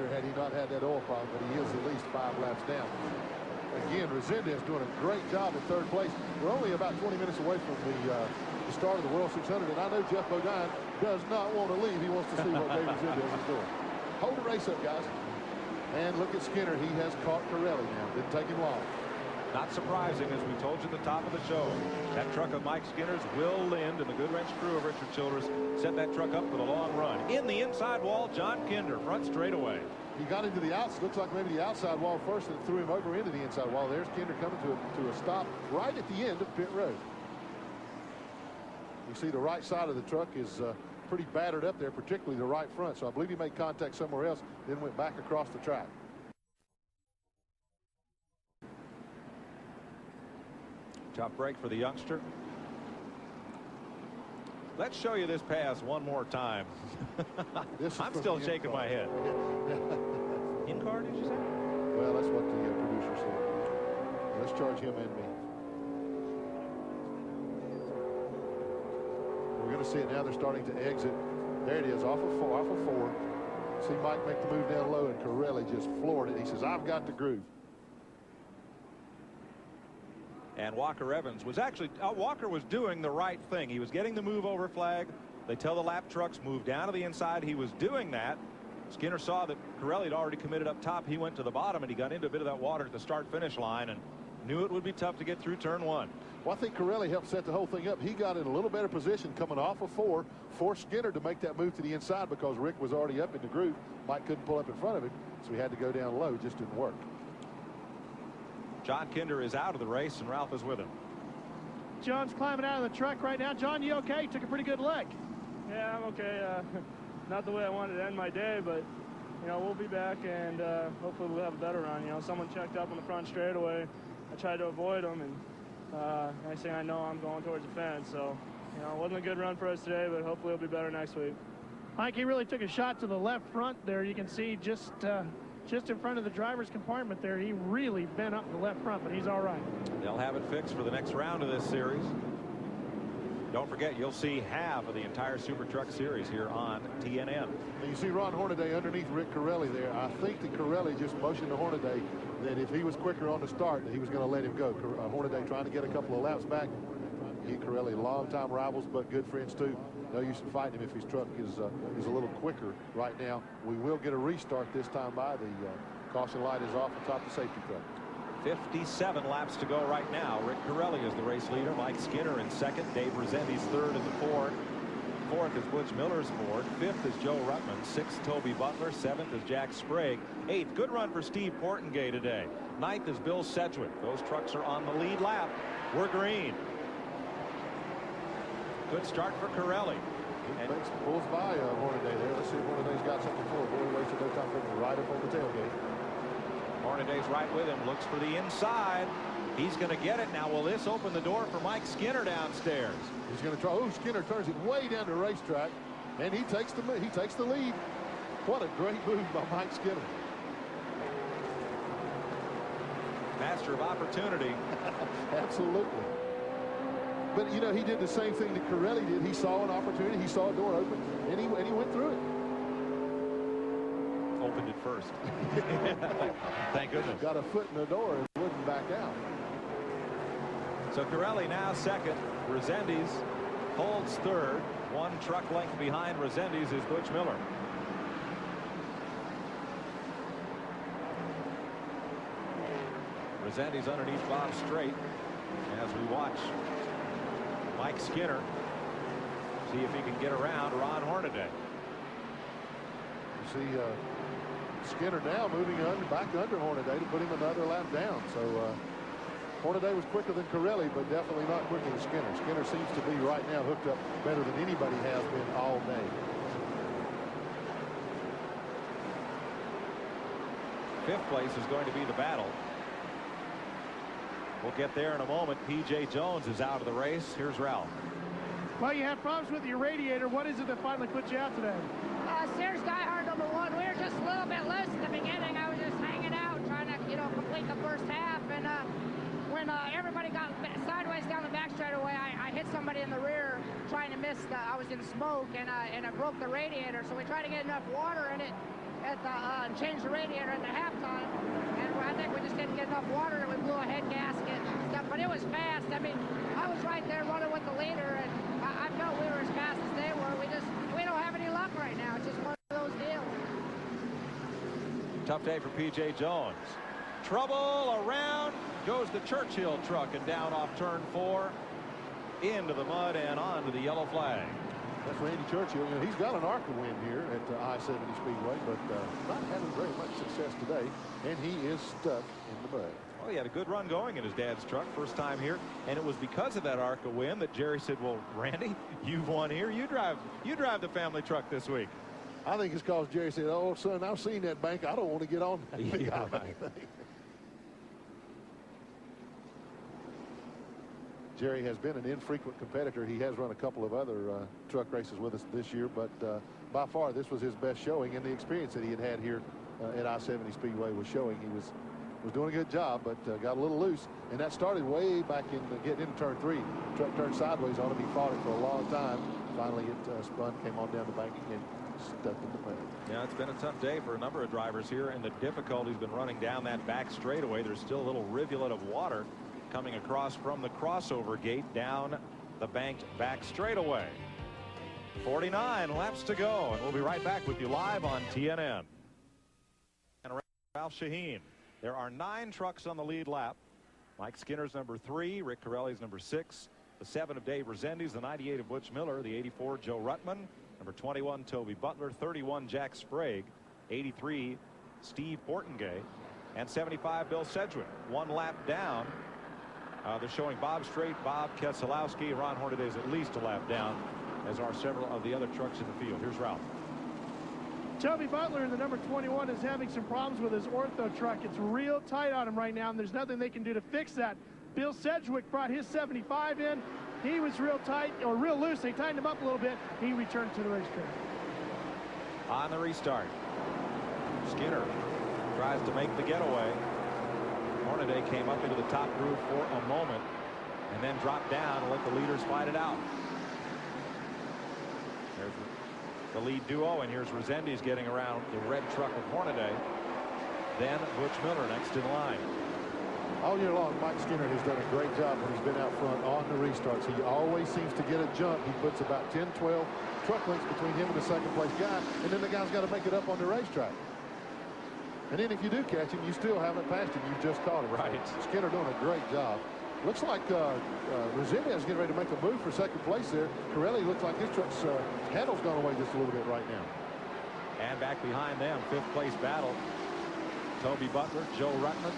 had he not had that oil problem, but he is at least 5 laps down. Again, Resendez doing a great job at third place. We're only about 20 minutes away from the start of the World 600, and I know Jeff Bodine does not want to leave. He wants to see what Dave Resendez is doing. Hold the race up, guys. And look at Skinner. He has caught Pirelli now. Didn't take him long. Not surprising, as we told you at the top of the show. That truck of Mike Skinner's, Will Lind, and the Goodwrench crew of Richard Childress set that truck up for the long run. In the inside wall, John Kinder, front straightaway. He got into the outside, looks like maybe the outside wall first, and threw him over into the inside wall. There's Kinder coming to a stop right at the end of pit road. You see the right side of the truck is pretty battered up there, particularly the right front. So I believe he made contact somewhere else, then went back across the track. Tough break for the youngster. Let's show you this pass one more time. I'm still shaking my head. In car, did you say? Well, that's what the producer said. Let's charge him and me. We're going to see it now. They're starting to exit. There it is, off of four. See Mike make the move down low, and Pirelli just floored it. He says, I've got the groove. And Walker Evans was actually, Walker was doing the right thing. He was getting the move over flag. They tell the lap trucks move down to the inside. He was doing that. Skinner saw that Pirelli had already committed up top. He went to the bottom, and he got into a bit of that water at the start-finish line and knew it would be tough to get through turn 1. Well, I think Pirelli helped set the whole thing up. He got in a little better position coming off of 4, forced Skinner to make that move to the inside because Rick was already up in the groove. Mike couldn't pull up in front of him, so he had to go down low. It just didn't work. John Kinder is out of the race, and Ralph is with him. John's climbing out of the truck right now. John, you okay? Took a pretty good leg. Yeah, I'm okay. Not the way I wanted to end my day, but, you know, we'll be back, and hopefully we'll have a better run. You know, someone checked up on the front straightaway. I tried to avoid them, and next thing I know, I'm going towards the fence. So, you know, it wasn't a good run for us today, but hopefully it'll be better next week. Mike, he really took a shot to the left front there. You can see just in front of the driver's compartment there, he really bent up the left front, but he's all right. They'll have it fixed for the next round of this series. Don't forget, you'll see half of the entire Super Truck Series here on TNN. You see Ron Hornaday underneath Rick Pirelli there. I think that Pirelli just motioned to Hornaday that if he was quicker on the start, that he was going to let him go. Hornaday trying to get a couple of laps back. He and Pirelli, longtime rivals, but good friends too. No use in fighting him if his truck is a little quicker right now. We will get a restart this time by. The caution light is off atop the safety truck. 57 laps to go right now. Rick Pirelli is the race leader. Mike Skinner in second. Dave Resendiz third in the Ford. Fourth is Butch Miller's Ford. Fifth is Joe Ruttman. Sixth, Toby Butler. Seventh is Jack Sprague. Eighth, good run for Steve Portengay today. Ninth is Bill Sedgwick. Those trucks are on the lead lap. We're green. Good start for Pirelli. He pulls by Hornaday there. Let's see if Hornaday's got something for it. Boy, wasted no time putting right up on the tailgate. Hornaday's right with him. Looks for the inside. He's going to get it now. Will this open the door for Mike Skinner downstairs? He's going to try. Oh, Skinner turns it way down the racetrack, and he takes the lead. What a great move by Mike Skinner. Master of opportunity. Absolutely. But, you know, he did the same thing that Pirelli did. He saw an opportunity. He saw a door open, and he went through it. Opened it first. Thank goodness. Got a foot in the door and wouldn't back out. So Pirelli now second. Resendiz holds third. One truck length behind Resendiz is Butch Miller. Resendiz underneath Bob Strait as we watch Mike Skinner see if he can get around Ron Hornaday. You see Skinner now moving back under Hornaday to put him another lap down. So Hornaday was quicker than Pirelli, but definitely not quicker than Skinner. Skinner seems to be right now hooked up better than anybody has been all day. Fifth place is going to be the battle. We'll get there in a moment. P.J. Jones is out of the race. Here's Ralph. Well, you had problems with your radiator. What is it that finally put you out today? Sears diehard number 1. We were just a little bit loose at the beginning. I was just hanging out, trying to, you know, complete the first half. And when everybody got sideways down the back straightaway, I hit somebody in the rear trying to miss. I was in smoke, and I broke the radiator. So we tried to get enough water in it and changed the radiator at the halftime. And I think we just didn't get enough water, and we blew a head gasket and stuff. But it was fast. I mean, I was right there running with the leader, and I felt we were as fast as they were. We don't have any luck right now. It's just one of those deals. Tough day for P.J. Jones. Trouble around goes the Churchill truck and down off turn 4 into the mud and onto the yellow flag. That's Randy Churchill. You know, he's got an ARCA win here at I-70 Speedway, but not having very much success today, and he is stuck in the mud. Well, he had a good run going in his dad's truck, first time here, and it was because of that ARCA win that Jerry said, well, Randy, you've won here. You drive the family truck this week. I think it's because Jerry said, oh, son, I've seen that bank. I don't want to get on that. Yeah, right. Jerry has been an infrequent competitor. He has run a couple of other truck races with us this year, but by far this was his best showing, and the experience that he had here at I-70 Speedway was showing he was doing a good job, but got a little loose, and that started way back in getting into turn 3. Truck turned sideways on him. He fought it for a long time. Finally it spun, came on down the bank and stuck in the mud. Yeah, it's been a tough day for a number of drivers here, and the difficulty's been running down that back straightaway. There's still a little rivulet of water coming across from the crossover gate down the banked back straightaway. 49 laps to go, and we'll be right back with you live on TNN. And Ralph Shaheen. There are 9 trucks on the lead lap. Mike Skinner's number 3, Rick Corelli's number 6, the 7 of Dave Rezendes, the 98 of Butch Miller, the 84 Joe Ruttman, number 21 Toby Butler, 31 Jack Sprague, 83 Steve Portengay, and 75 Bill Sedgwick. 1 lap down. They're showing Bob Strait, Bob Keselowski, Ron Hornaday's at least a lap down, as are several of the other trucks in the field. Here's Ralph. Toby Butler in the number 21 is having some problems with his ortho truck. It's real tight on him right now, and there's nothing they can do to fix that. Bill Sedgwick brought his 75 in. He was real tight, or real loose. They tightened him up a little bit. He returned to the racetrack. On the restart, Skinner tries to make the getaway. Hornaday came up into the top groove for a moment and then dropped down and let the leaders fight it out. There's the lead duo, and here's Rezendes getting around the red truck of Hornaday. Then Butch Miller next in line. All year long, Mike Skinner has done a great job when he's been out front on the restarts. He always seems to get a jump. He puts about 10, 12 truck lengths between him and the second place guy, and then the guy's got to make it up on the racetrack. And then if you do catch him, you still haven't passed him. You've just caught him. Right. Skinner doing a great job. Looks like Rezendes is getting ready to make a move for second place there. Corelli looks like his truck's handle's gone away just a little bit right now. And back behind them, 5th place battle. Toby Butler, Joe Ruttman.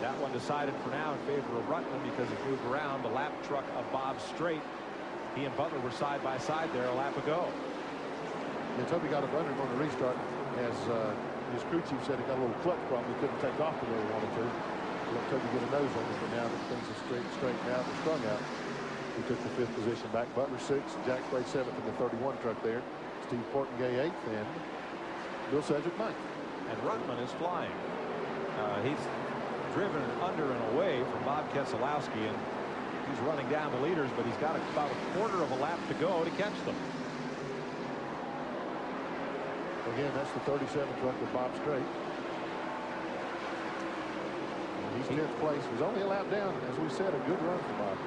That one decided for now in favor of Ruttman because it moved around the lap truck of Bob Strait. He and Butler were side by side there a lap ago. Yeah, Toby got up under him on the restart as his crew chief said he got a little clutch problem. He couldn't take off the way he wanted to. Let Toby get a nose on him, but now that things are straightened out and strung out, he took the 5th position back. Butler 6th, Jack Sprague 7th in the 31 truck there. Steve Portengay 8th, and Bill Sedgwick 9th. And Ruttman is flying. He's driven under and away from Bob Keselowski, and he's running down the leaders, but he's got about a quarter of a lap to go to catch them. Again, that's the 37 truck with Bob Strait. And he's 10th place. He's only a lap down. As we said, a good run for Bob.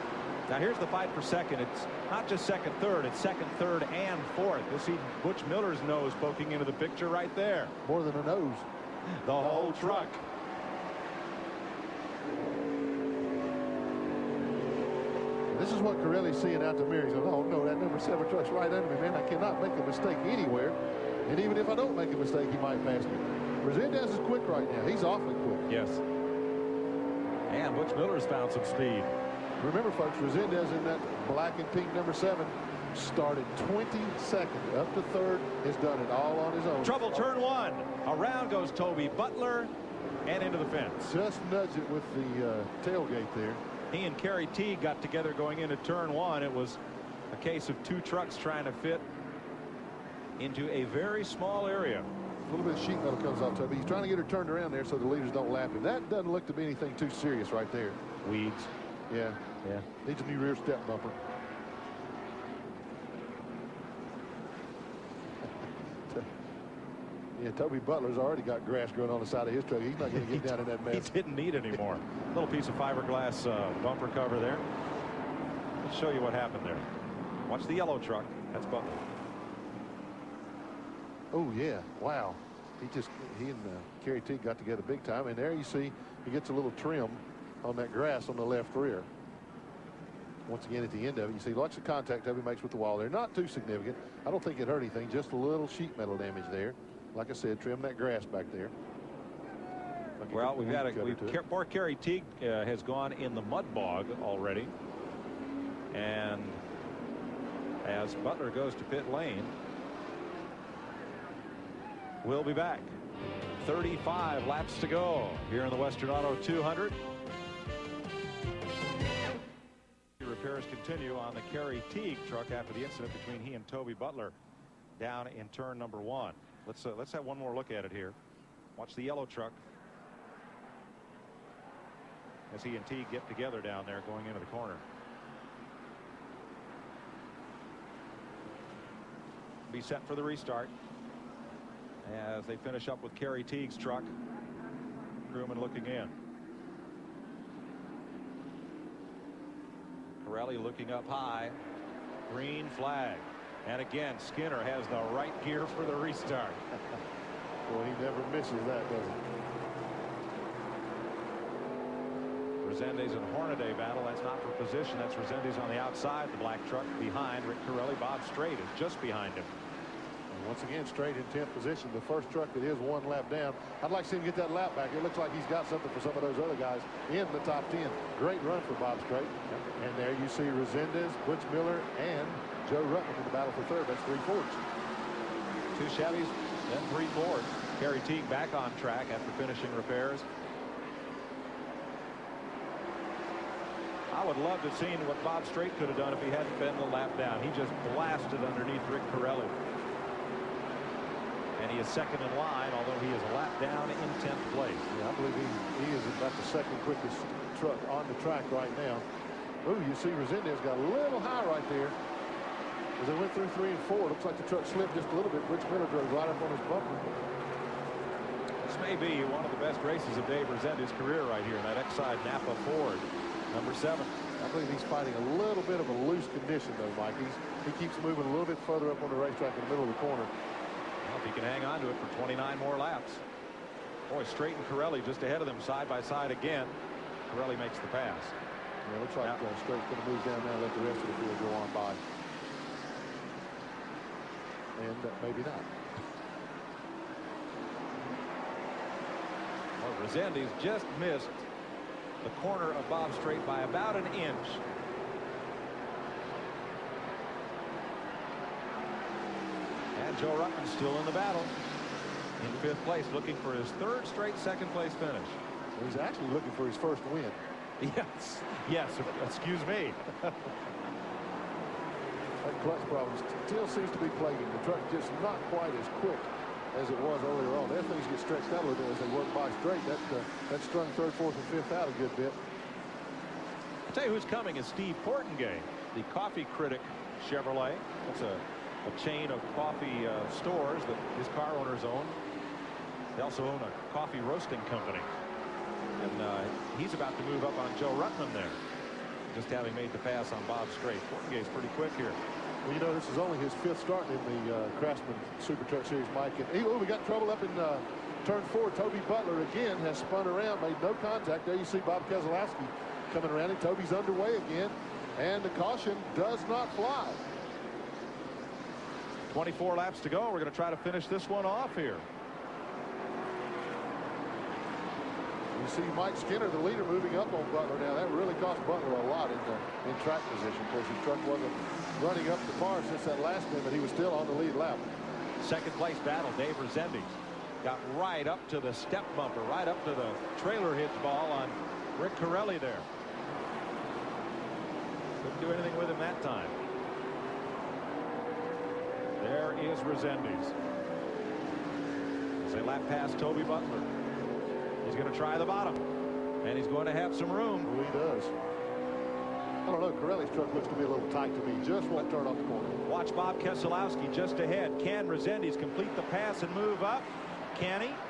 Now here's the fight for second. It's not just second, third. It's second, third, and fourth. You'll see Butch Miller's nose poking into the picture right there. More than a nose. The whole truck. This is what Corelli's seeing out the mirror. He goes, oh no, that number 7 truck's right under me, man. I cannot make a mistake anywhere. And even if I don't make a mistake, he might pass me. Rezendes is quick right now. He's awfully quick. Yes. And Butch Miller's found some speed. Remember, folks, Rezendes in that black and pink number 7 started 22nd up to 3rd. Has done it all on his own. Trouble turn 1. Around goes Toby Butler and into the fence. Just nudge it with the tailgate there. He and Kerry Teague got together going into turn 1. It was a case of 2 trucks trying to fit into a very small area. A little bit of sheet metal comes off Toby. He's trying to get her turned around there so the leaders don't lap him. That doesn't look to be anything too serious right there. Weeds. Yeah. Yeah. Needs a new rear step bumper. Yeah, Toby Butler's already got grass growing on the side of his truck. He's not going to get down in that mess. He didn't need any more. Little piece of fiberglass bumper cover there. Let's show you what happened there. Watch the yellow truck. That's Butler. Oh, yeah. Wow. He and Kerry Teague got together big time. And there you see he gets a little trim on that grass on the left rear. Once again, at the end of it, you see lots of contact Toby makes with the wall there. Not too significant. I don't think it hurt anything. Just a little sheet metal damage there. Like I said, trim that grass back there. Well, we've got poor Kerry Teague has gone in the mud bog already. And as Butler goes to pit lane, we'll be back. 35 laps to go here in the Western Auto 200. Repairs continue on the Kerry Teague truck after the incident between he and Toby Butler down in turn number 1. Let's have one more look at it here. Watch the yellow truck as he and Teague get together down there going into the corner. Be set for the restart as they finish up with Kerry Teague's truck. Crewman looking in. Pirelli looking up high. Green flag. And again, Skinner has the right gear for the restart. Boy, he never misses that, does he? Resendes and Hornaday battle. That's not for position. That's Resendes on the outside. The black truck behind Rick Pirelli. Bob Strait is just behind him. And once again, Strait in 10th position. The first truck that is one lap down. I'd like to see him get that lap back. It looks like he's got something for some of those other guys in the top 10. Great run for Bob Strait. And there you see Resendes, Butch Miller, and Joe Ruttman in the battle for third. That's 3 Fords. 2 Chevys, then 3 Fords. Kerry Teague back on track after finishing repairs. I would love to have seen what Bob Strait could have done if he hadn't been the lap down. He just blasted underneath Rick Pirelli. And he is second in line, although he is a lap down in 10th place. Yeah, I believe he is about the second quickest truck on the track right now. Oh, you see Resendes got a little high right there. As they went through 3 and 4, looks like the truck slipped just a little bit. Rich Miller drove right up on his bumper. This may be one of the best races of Dave Resendes' career right here in that Exide Napa Ford, number 7. I believe he's fighting a little bit of a loose condition, though, Mike. He keeps moving a little bit further up on the racetrack in the middle of the corner. Well, if he can hang on to it for 29 more laps. Boy, Strait and Pirelli just ahead of them side by side again. Pirelli makes the pass. Yeah, looks like Strait's going to move down now and let the rest of the field go on by. And maybe not. Well, Resendes just missed the corner of Bob Strait by about an inch. And Joe Ruttman still in the battle in 5th place, looking for his 3rd straight second place finish. Well, he's actually looking for his first win. Yes, excuse me. That clutch problem still seems to be plaguing. The truck just not quite as quick as it was earlier on. There things get stretched out a little bit as they work by Strait. That strung 3rd, 4th, and 5th out a good bit. I'll tell you who's coming is Steve Portengay, the Coffee Critic Chevrolet. That's a chain of coffee stores that his car owners own. They also own a coffee roasting company. And he's about to move up on Joe Ruttman there, just having made the pass on Bob Strait. Portengay's pretty quick here. Well, you know, this is only his 5th start in the Craftsman Super Truck Series, Mike. And we got trouble up in turn 4. Toby Butler again has spun around, made no contact. There you see Bob Keselowski coming around, and Toby's underway again. And the caution does not fly. 24 laps to go. We're going to try to finish this one off here. You see Mike Skinner, the leader, moving up on Butler now. That really cost Butler a lot in track position. Of course, his truck wasn't running up the bar since that last win, but he was still on the lead lap. Second place battle. Dave Resendes got right up to the step bumper, right up to the trailer hitch ball on Rick Pirelli there. Couldn't do anything with him that time. There is Resendes. As they lap past Toby Butler. He's going to try the bottom, and he's going to have some room. Oh, he does. I don't know. Pirelli's truck looks to be a little tight to me. Just won't turn off the corner. Watch Bob Keselowski just ahead. Can Resendes complete the pass and move up? Canny.